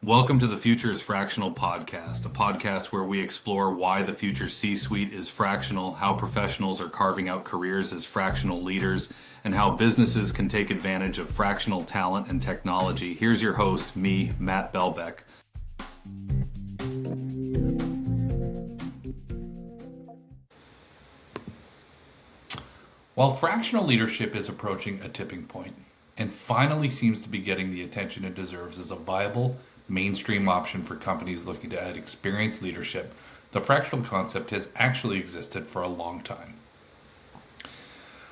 Welcome to the Future's Fractional podcast, a podcast where we explore why the future C-suite is fractional, how professionals are carving out careers as fractional leaders, and how businesses can take advantage of fractional talent and technology. Here's your host, me, Matt Belbeck. While fractional leadership is approaching a tipping point and finally seems to be getting the attention it deserves as a viable, mainstream option for companies looking to add experienced leadership, the fractional concept has actually existed for a long time.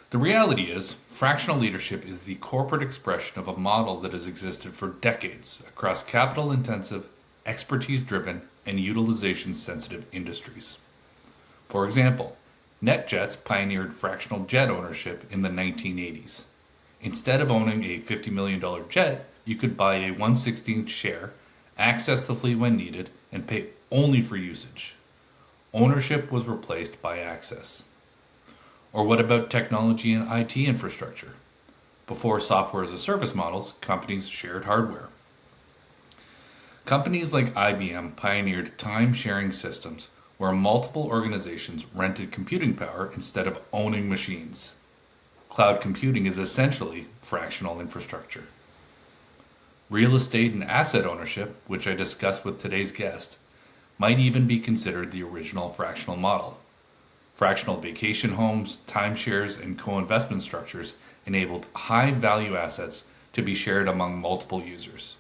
The reality is, fractional leadership is the corporate expression of a model that has existed for decades across capital-intensive, expertise-driven, and utilization-sensitive industries. For example, NetJets pioneered fractional jet ownership in the 1980s. Instead of owning a $50 million jet, you could buy a 1/16th share, access the fleet when needed, and pay only for usage. Ownership was replaced by access. Or what about technology and IT infrastructure? Before software as a service models, companies shared hardware. Companies like IBM pioneered time-sharing systems where multiple organizations rented computing power instead of owning machines. Cloud computing is essentially fractional infrastructure. Real estate and asset ownership, which I discussed with today's guest, might even be considered the original fractional model. Fractional vacation homes, timeshares, and co-investment structures enabled high-value assets to be shared among multiple users.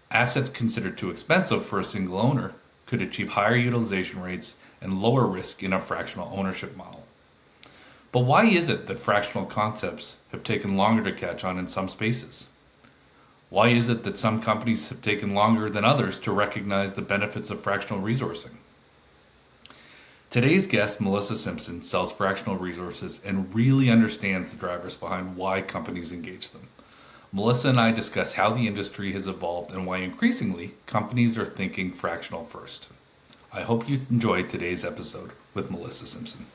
Assets considered too expensive for a single owner could achieve higher utilization rates and lower risk in a fractional ownership model. But why is it that fractional concepts have taken longer to catch on in some spaces? Why is it that some companies have taken longer than others to recognize the benefits of fractional resourcing? Today's guest, Melissa Simpson, sells fractional resources and really understands the drivers behind why companies engage them. Melissa and I discuss how the industry has evolved and why increasingly companies are thinking fractional first. I hope you enjoyed today's episode with Melissa Simpson.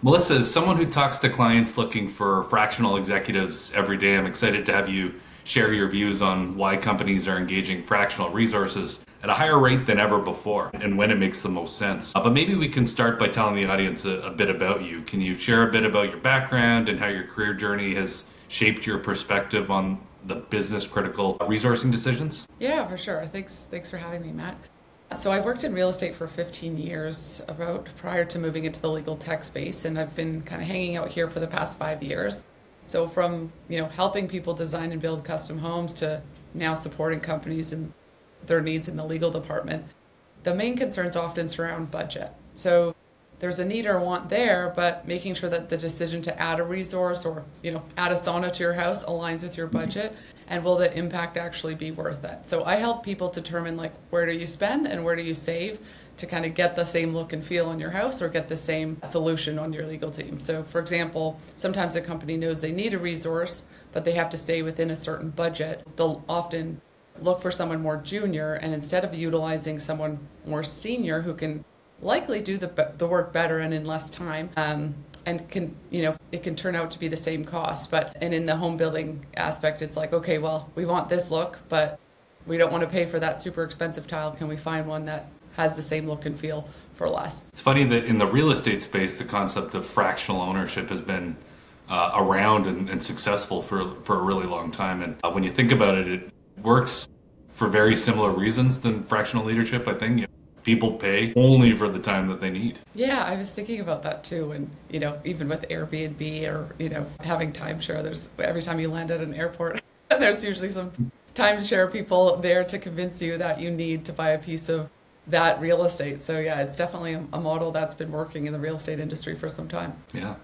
Melissa, as someone who talks to clients looking for fractional executives every day, I'm excited to have you share your views on why companies are engaging fractional resources at a higher rate than ever before and when it makes the most sense. But maybe we can start by telling the audience a bit about you. Can you share a bit about your background and how your career journey has shaped your perspective on the business critical resourcing decisions? Yeah, for sure. Thanks for having me, Matt. So I've worked in real estate for 15 years, about prior to moving into the legal tech space, and I've been kind of hanging out here for the past 5 years. So from, helping people design and build custom homes to now supporting companies and their needs in the legal department, the main concerns often surround budget. So there's a need or want there, but making sure that the decision to add a resource or, add a sauna to your house aligns with your budget, and will the impact actually be worth it? So I help people determine where do you spend and where do you save to kind of get the same look and feel on your house or get the same solution on your legal team. So for example, sometimes a company knows they need a resource, but they have to stay within a certain budget. They'll often look for someone more junior, and instead of utilizing someone more senior who can likely do the work better and in less time, and can, it can turn out to be the same cost. And in the home building aspect, it's like, okay, well, we want this look, but we don't want to pay for that super expensive tile. Can we find one that has the same look and feel for less? It's funny that in the real estate space, the concept of fractional ownership has been around and successful for a really long time. And when you think about it, it works for very similar reasons than fractional leadership, I think. People pay only for the time that they need. Yeah, I was thinking about that too. And, even with Airbnb or, having timeshare, there's every time you land at an airport, there's usually some timeshare people there to convince you that you need to buy a piece of that real estate. So yeah, it's definitely a model that's been working in the real estate industry for some time. Yeah.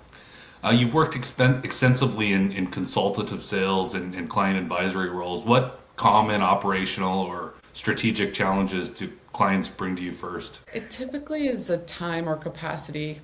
You've worked extensively in consultative sales and client advisory roles. What common operational or strategic challenges do clients bring to you first? It typically is a time or capacity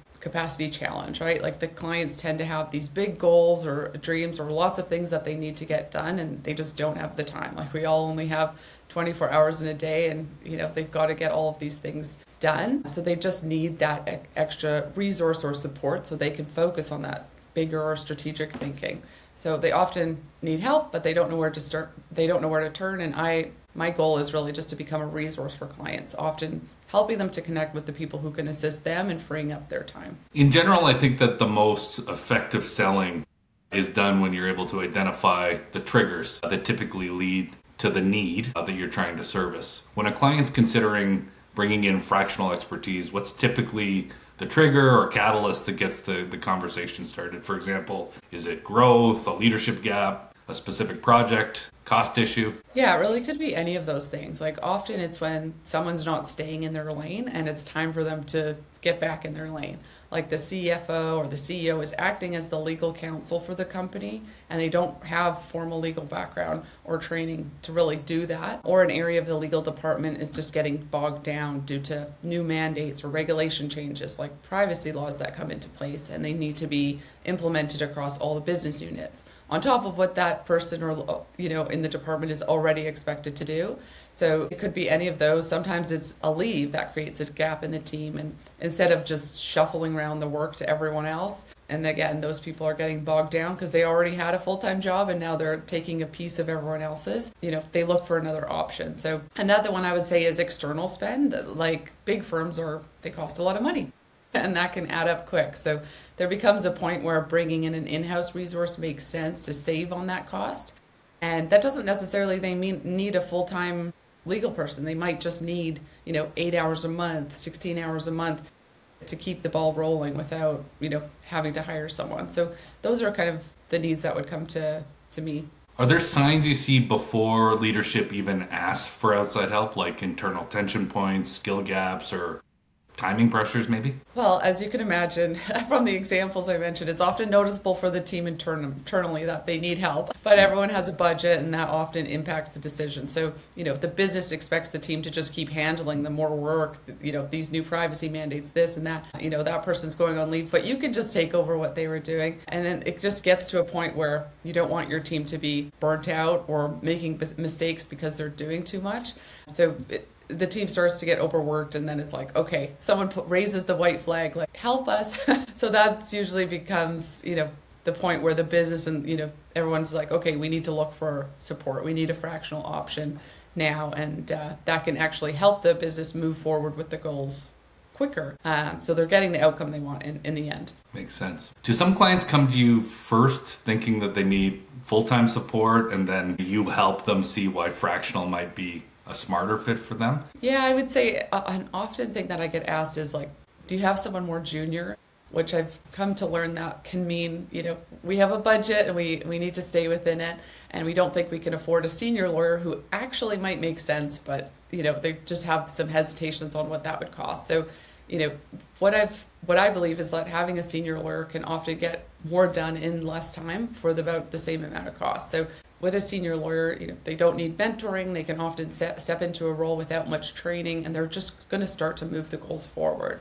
challenge, right? Like the clients tend to have these big goals or dreams or lots of things that they need to get done, and they just don't have the time. Like we all only have 24 hours in a day, and they've got to get all of these things done. So they just need that extra resource or support so they can focus on that bigger or strategic thinking. So they often need help, but they don't know where to start. They don't know where to turn. And my goal is really just to become a resource for clients, often helping them to connect with the people who can assist them and freeing up their time. In general, I think that the most effective selling is done when you're able to identify the triggers that typically lead to the need that you're trying to service. When a client's considering bringing in fractional expertise, what's typically the trigger or catalyst that gets the conversation started? For example, is it growth, a leadership gap, a specific project, cost issue? Yeah, it really could be any of those things. Like often it's when someone's not staying in their lane and it's time for them to get back in their lane. Like the CFO or the CEO is acting as the legal counsel for the company and they don't have formal legal background or training to really do that. Or an area of the legal department is just getting bogged down due to new mandates or regulation changes like privacy laws that come into place and they need to be implemented across all the business units on top of what that person or in the department is already expected to do. So it could be any of those. Sometimes it's a leave that creates a gap in the team. And instead of just shuffling around the work to everyone else, and again, those people are getting bogged down because they already had a full-time job and now they're taking a piece of everyone else's, they look for another option. So another one I would say is external spend. Like big firms they cost a lot of money and that can add up quick. So there becomes a point where bringing in an in-house resource makes sense to save on that cost. And that doesn't necessarily need a full-time legal person. They might just need 8 hours a month, 16 hours a month to keep the ball rolling without having to hire someone. So those are kind of the needs that would come to me. Are there signs you see before leadership even asks for outside help, like internal tension points, skill gaps, or timing pressures maybe? Well, as you can imagine from the examples I mentioned, it's often noticeable for the team internally that they need help, but everyone has a budget and that often impacts the decision. So, the business expects the team to just keep handling the more work, these new privacy mandates, this and that, that person's going on leave, but you can just take over what they were doing. And then it just gets to a point where you don't want your team to be burnt out or making mistakes because they're doing too much. So the team starts to get overworked and then it's like, okay, someone raises the white flag, like, help us. So that usually becomes, the point where the business and, everyone's like, okay, we need to look for support. We need a fractional option now. And that can actually help the business move forward with the goals quicker. So they're getting the outcome they want in the end. Makes sense. Do some clients come to you first thinking that they need full-time support and then you help them see why fractional might be a smarter fit for them? Yeah, I would say an often thing that I get asked is like, do you have someone more junior? Which I've come to learn that can mean, we have a budget and we need to stay within it and we don't think we can afford a senior lawyer who actually might make sense, but, they just have some hesitations on what that would cost. So, what I believe is that having a senior lawyer can often get more done in less time for about the same amount of cost. So with a senior lawyer, they don't need mentoring. They can often step into a role without much training, and they're just going to start to move the goals forward.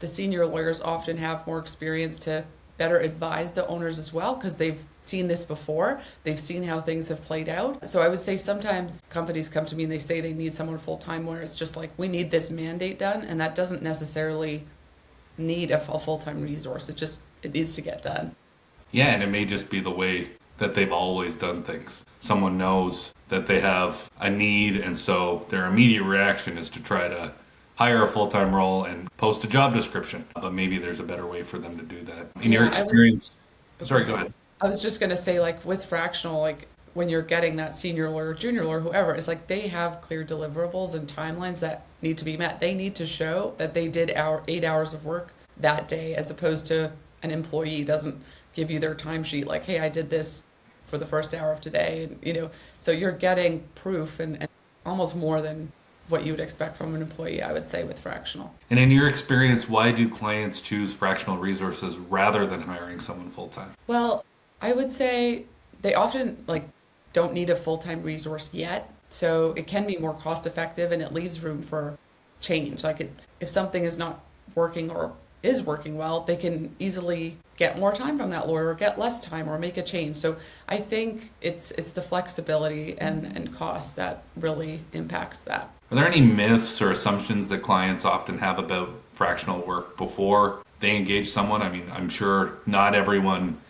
The senior lawyers often have more experience to better advise the owners as well because they've seen this before. They've seen how things have played out. So I would say sometimes companies come to me and they say they need someone full-time where it's just like, we need this mandate done, and that doesn't necessarily need a full-time resource. It needs to get done. Yeah, and it may just be the way that they've always done things. Someone knows that they have a need, and so their immediate reaction is to try to hire a full-time role and post a job description. But maybe there's a better way for them to do that. In your experience, sorry, go ahead. I was just going to say, like with fractional, like when you're getting that senior lawyer, junior lawyer, whoever, it's like they have clear deliverables and timelines that need to be met. They need to show that they did 8 hours of work that day, as opposed to an employee doesn't give you their timesheet like, hey, I did this for the first hour of today. And, so you're getting proof and almost more than what you would expect from an employee, I would say, with fractional. And in your experience, why do clients choose fractional resources rather than hiring someone full-time? Well, I would say they often don't need a full-time resource yet. So it can be more cost effective and it leaves room for change. If something is not working or is working well, they can easily get more time from that lawyer or get less time or make a change. So I think it's the flexibility and cost that really impacts that. Are there any myths or assumptions that clients often have about fractional work before they engage someone? I mean, I'm sure not everyone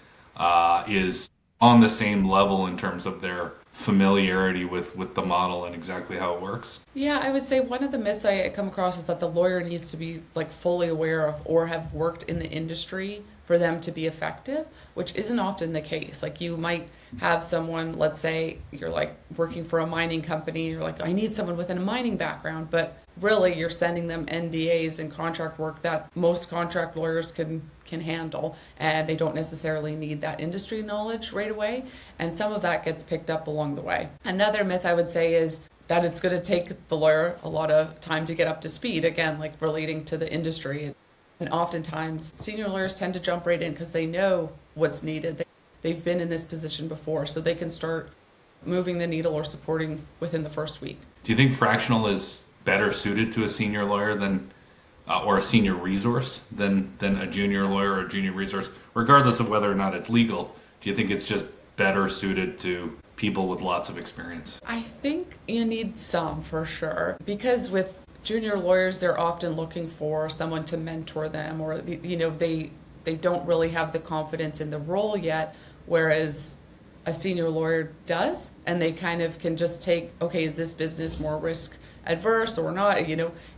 is on the same level in terms of their familiarity with the model and exactly how it works? Yeah, I would say one of the myths I come across is that the lawyer needs to be like fully aware of or have worked in the industry for them to be effective, which isn't often the case. Like you might have someone, let's say you're like working for a mining company, you're like, I need someone with a mining background, but really you're sending them NDAs and contract work that most contract lawyers can handle, and they don't necessarily need that industry knowledge right away, and some of that gets picked up along the way. Another myth I would say is that it's going to take the lawyer a lot of time to get up to speed, again, like relating to the industry. And oftentimes senior lawyers tend to jump right in because they know what's needed. They've been in this position before, so they can start moving the needle or supporting within the first week. Do you think fractional is better suited to a senior lawyer than or a senior resource than a junior lawyer or a junior resource, regardless of whether or not it's legal? Do you think it's just better suited to people with lots of experience? I think you need some for sure, because with junior lawyers, they're often looking for someone to mentor them, or they don't really have the confidence in the role yet, whereas a senior lawyer does, and they kind of can just take, okay, is this business more risk adverse or not,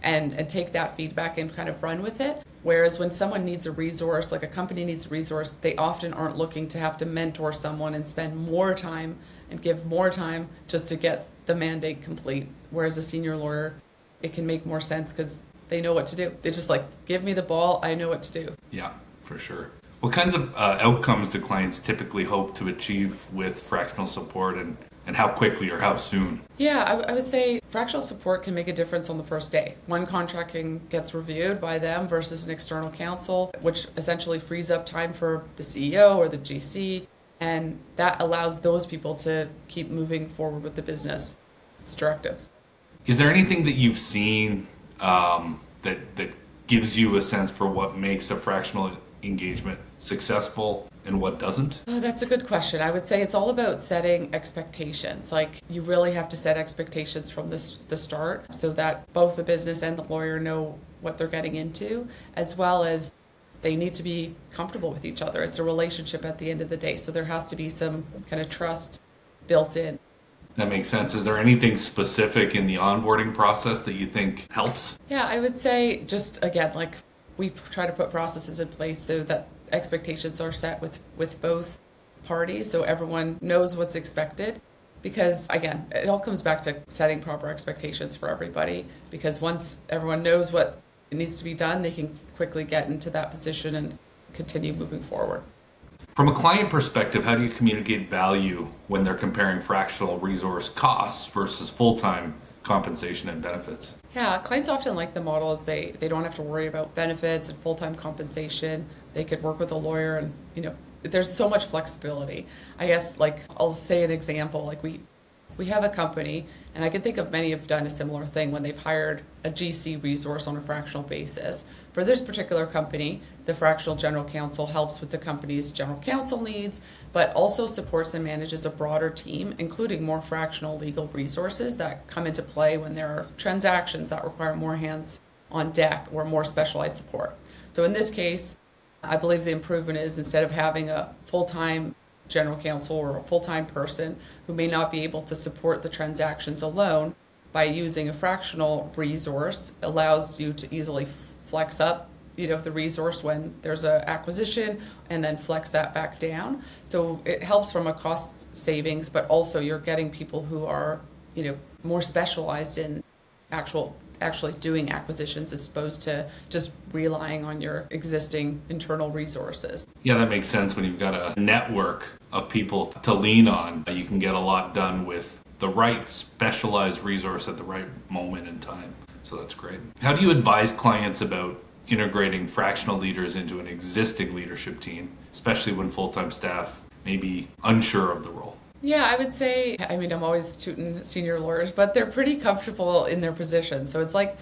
and take that feedback and kind of run with it. Whereas when someone needs a resource, like a company needs a resource, they often aren't looking to have to mentor someone and spend more time and give more time just to get the mandate complete. Whereas a senior lawyer, it can make more sense because they know what to do. They just like, give me the ball, I know what to do. Yeah, for sure. What kinds of outcomes do clients typically hope to achieve with fractional support, and how quickly or how soon? Yeah, I would say fractional support can make a difference on the first day. One contracting gets reviewed by them versus an external counsel, which essentially frees up time for the CEO or the GC, and that allows those people to keep moving forward with the business. It's directives. Is there anything that you've seen that gives you a sense for what makes a fractional engagement successful and what doesn't? Oh, that's a good question. I would say it's all about setting expectations. Like you really have to set expectations from the start so that both the business and the lawyer know what they're getting into, as well as they need to be comfortable with each other. It's a relationship at the end of the day, so there has to be some kind of trust built in. That makes sense. Is there anything specific in the onboarding process that you think helps? Yeah, I would say just, again, like we try to put processes in place so that expectations are set with both parties so everyone knows what's expected. Because, again, it all comes back to setting proper expectations for everybody. Because once everyone knows what needs to be done, they can quickly get into that position and continue moving forward. From a client perspective, how do you communicate value when they're comparing fractional resource costs versus full-time compensation and benefits? Yeah, clients often like the model as they don't have to worry about benefits and full-time compensation. They could work with a lawyer and, there's so much flexibility. I guess, like, I'll say an example. Like, we have a company, and I can think of many have done a similar thing when they've hired a GC resource on a fractional basis. For this particular company, the fractional general counsel helps with the company's general counsel needs, but also supports and manages a broader team, including more fractional legal resources that come into play when there are transactions that require more hands on deck or more specialized support. So in this case, I believe the improvement is instead of having a full-time general counsel or a full-time person who may not be able to support the transactions alone, by using a fractional resource allows you to easily flex up the resource when there's an acquisition and then flex that back down. So it helps from a cost savings, but also you're getting people who are more specialized in actually doing acquisitions as opposed to just relying on your existing internal resources. Yeah, that makes sense. When you've got a network of people to lean on, you can get a lot done with the right specialized resource at the right moment in time. So that's great. How do you advise clients about integrating fractional leaders into an existing leadership team, especially when full-time staff may be unsure of the role? Yeah, I would say, I'm always tooting senior lawyers, but they're pretty comfortable in their position. So it's like,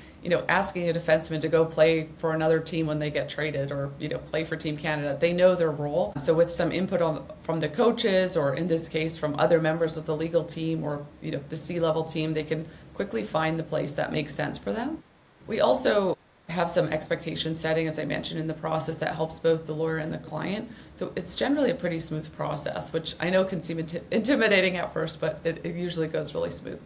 asking a defenseman to go play for another team when they get traded or, play for Team Canada. They know their role. So with some input from the coaches, or in this case, from other members of the legal team or, the C-level team, they can quickly find the place that makes sense for them. We also have some expectation setting, as I mentioned, in the process that helps both the lawyer and the client. So it's generally a pretty smooth process, which I know can seem intimidating at first, but it usually goes really smooth.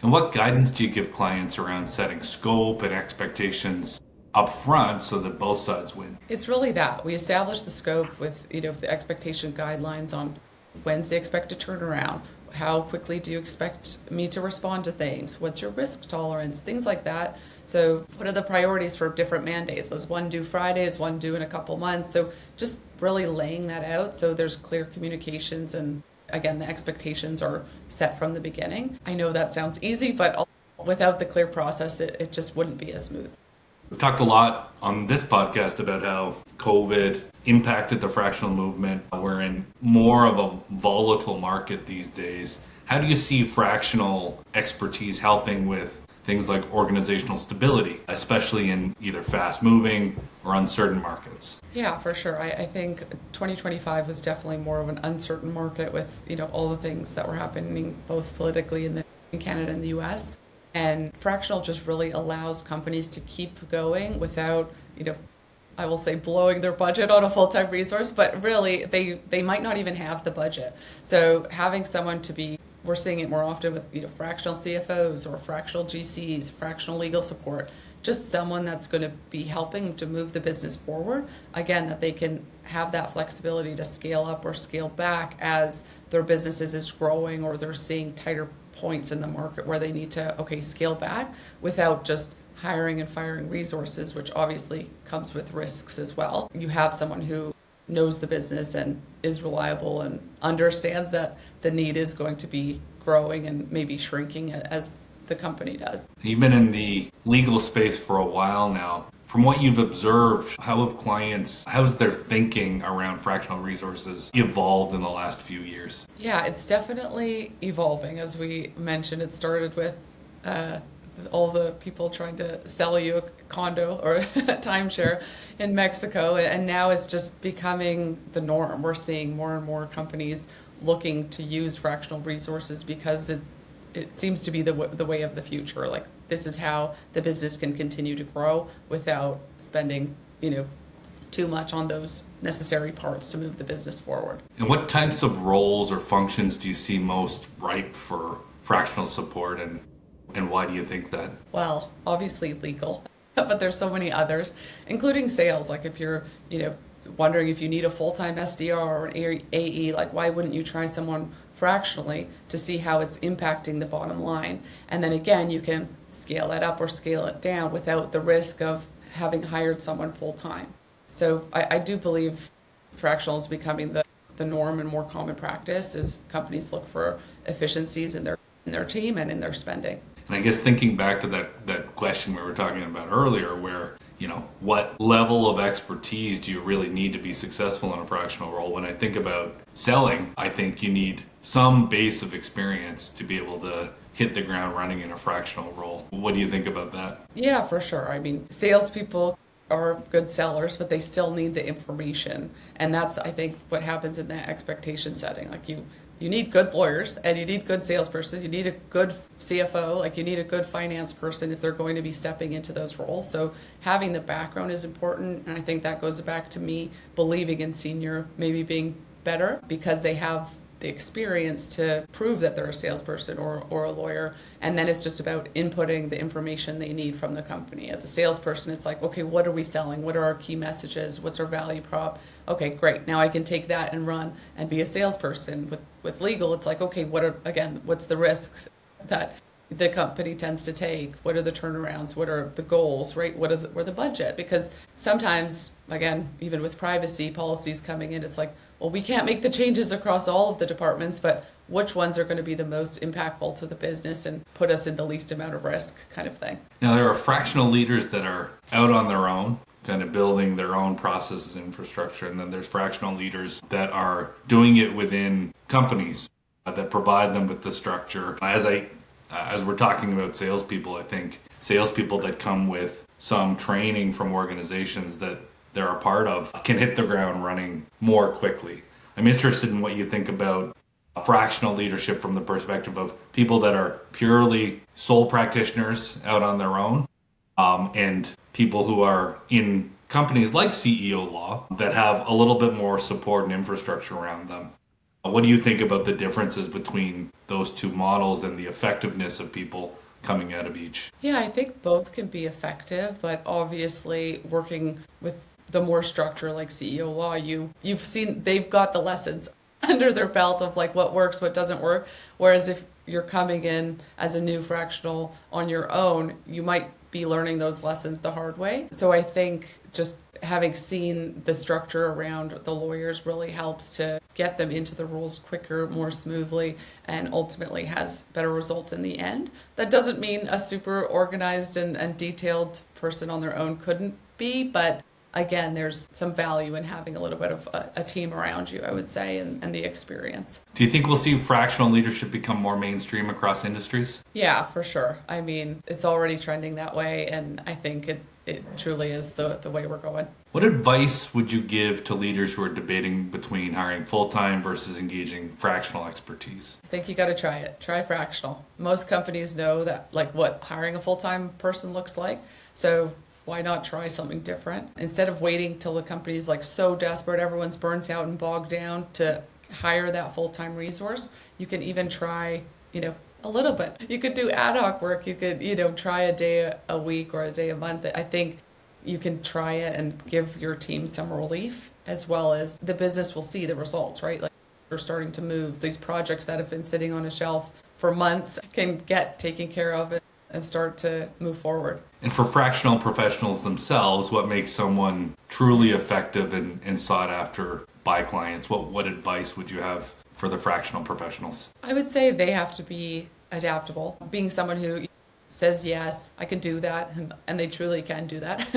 And what guidance do you give clients around setting scope and expectations up front so that both sides win? It's really that. We establish the scope with, the expectation guidelines on when's they expect to turn around, how quickly do you expect me to respond to things, what's your risk tolerance, things like that. So what are the priorities for different mandates? Is one due Friday? Is one due in a couple months? So just really laying that out so there's clear communications, and again, the expectations are set from the beginning. I know that sounds easy, but without the clear process, it just wouldn't be as smooth. We've talked a lot on this podcast about how COVID impacted the fractional movement. We're in more of a volatile market these days. How do you see fractional expertise helping with things like organizational stability, especially in either fast-moving or uncertain markets? Yeah, for sure. I think 2025 was definitely more of an uncertain market with, all the things that were happening both politically in Canada and the US. And fractional just really allows companies to keep going without, I will say blowing their budget on a full-time resource, but really they might not even have the budget. So having someone we're seeing it more often with, fractional CFOs or fractional GCs, fractional legal support, just someone that's going to be helping to move the business forward. Again, that they can have that flexibility to scale up or scale back as their businesses is growing or they're seeing tighter points in the market where they need to, scale back without just hiring and firing resources, which obviously comes with risks as well. You have someone who knows the business and is reliable and understands that the need is going to be growing and maybe shrinking as the company does. You've been in the legal space for a while now. From what you've observed, how's their thinking around fractional resources evolved in the last few years? Yeah, it's definitely evolving. As we mentioned, it started with all the people trying to sell you a condo or a timeshare in Mexico, and now it's just becoming the norm. We're seeing more and more companies looking to use fractional resources because it seems to be the way of the future. Like, this is how the business can continue to grow without spending, too much on those necessary parts to move the business forward. And what types of roles or functions do you see most ripe for fractional support, and why do you think that? Well, obviously legal, but there's so many others, including sales. Like if you're, wondering if you need a full-time SDR or an AE, like why wouldn't you try someone fractionally to see how it's impacting the bottom line? And then again, you can scale that up or scale it down without the risk of having hired someone full-time. So I do believe fractional is becoming the norm and more common practice as companies look for efficiencies in their team and in their spending. And I guess thinking back to that question we were talking about earlier, where, what level of expertise do you really need to be successful in a fractional role? When I think about selling, I think you need some base of experience to be able to hit the ground running in a fractional role. What do you think about that? Yeah, for sure. I mean, salespeople are good sellers, but they still need the information. And that's, I think, what happens in that expectation setting. Like you need good lawyers and you need good salesperson. You need a good CFO, like you need a good finance person if they're going to be stepping into those roles. So having the background is important. And I think that goes back to me believing in senior maybe being better because they have the experience to prove that they're a salesperson or a lawyer. And then it's just about inputting the information they need from the company. As a salesperson, it's like, okay, what are we selling? What are our key messages? What's our value prop? Okay, great. Now I can take that and run and be a salesperson. With legal, it's like, okay, what's the risks that the company tends to take? What are the turnarounds? What are the goals, right? What are the budget? Because sometimes, again, even with privacy policies coming in, it's like, well, we can't make the changes across all of the departments, but which ones are going to be the most impactful to the business and put us in the least amount of risk kind of thing. Now, there are fractional leaders that are out on their own, kind of building their own processes and infrastructure, and then there's fractional leaders that are doing it within companies that provide them with the structure. As we're talking about salespeople, I think salespeople that come with some training from organizations that they're a part of can hit the ground running more quickly. I'm interested in what you think about fractional leadership from the perspective of people that are purely sole practitioners out on their own and people who are in companies like CEO Law that have a little bit more support and infrastructure around them. What do you think about the differences between those two models and the effectiveness of people coming out of each? Yeah, I think both can be effective, but obviously working with the more structure like CEO Law, you've seen they've got the lessons under their belt of like what works, what doesn't work. Whereas if you're coming in as a new fractional on your own, you might be learning those lessons the hard way. So I think just having seen the structure around the lawyers really helps to get them into the rules quicker, more smoothly, and ultimately has better results in the end. That doesn't mean a super organized and detailed person on their own couldn't be, but again, there's some value in having a little bit of a team around you, I would say, and the experience. Do you think we'll see fractional leadership become more mainstream across industries? Yeah, for sure. I mean, it's already trending that way, and I think it truly is the way we're going. What advice would you give to leaders who are debating between hiring full-time versus engaging fractional expertise? I think you got to try it. Try fractional. Most companies know that, like, what hiring a full-time person looks like. So why not try something different? Instead of waiting till the company's like so desperate, everyone's burnt out and bogged down to hire that full-time resource, you can even try, a little bit. You could do ad hoc work. You could, try a day a week or a day a month. I think you can try it and give your team some relief, as well as the business will see the results, right? Like, you're starting to move. These projects that have been sitting on a shelf for months can get taken care of and start to move forward. And for fractional professionals themselves, what makes someone truly effective and sought after by clients? What advice would you have for the fractional professionals? I would say they have to be adaptable. Being someone who says, yes, I can do that, and they truly can do that.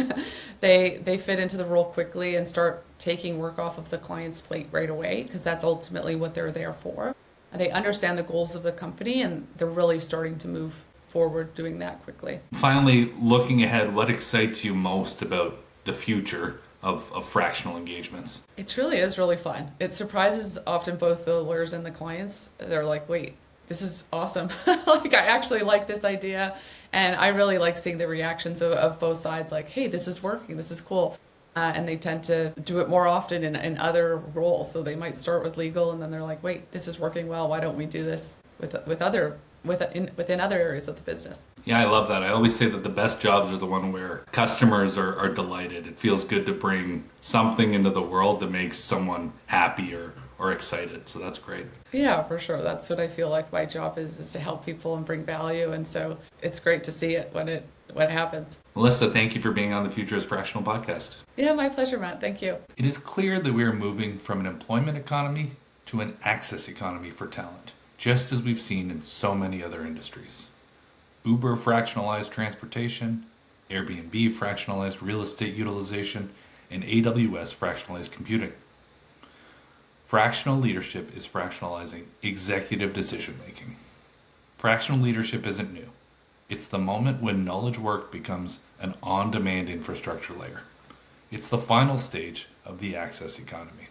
They fit into the role quickly and start taking work off of the client's plate right away, because that's ultimately what they're there for. And they understand the goals of the company, and they're really starting to move forward doing that quickly. Finally, looking ahead, what excites you most about the future of fractional engagements? It truly is really fun. It surprises often both the lawyers and the clients. They're like, wait, this is awesome. Like, I actually like this idea. And I really like seeing the reactions of both sides, like, hey, this is working, this is cool. And they tend to do it more often in other roles. So they might start with legal, and then they're like, wait, this is working well. Why don't we do this within other areas of the business? Yeah, I love that. I always say that the best jobs are the one where customers are delighted. It feels good to bring something into the world that makes someone happy or excited. So that's great. Yeah, for sure. That's what I feel like my job is to help people and bring value. And so it's great to see it when it happens. Melissa, thank you for being on the Future is Fractional podcast. Yeah, my pleasure, Matt. Thank you. It is clear that we are moving from an employment economy to an access economy for talent, just as we've seen in so many other industries. Uber fractionalized transportation, Airbnb fractionalized real estate utilization, and AWS fractionalized computing. Fractional leadership is fractionalizing executive decision making. Fractional leadership isn't new. It's the moment when knowledge work becomes an on-demand infrastructure layer. It's the final stage of the access economy.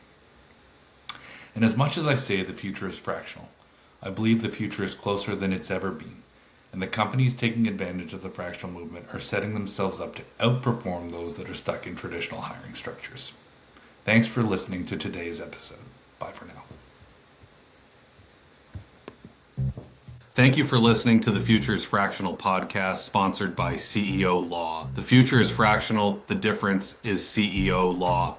And as much as I say the future is fractional, I believe the future is closer than it's ever been, and the companies taking advantage of the fractional movement are setting themselves up to outperform those that are stuck in traditional hiring structures. Thanks for listening to today's episode. Bye for now. Thank you for listening to the Future is Fractional podcast, sponsored by CEO Law. The future is fractional. The difference is CEO Law.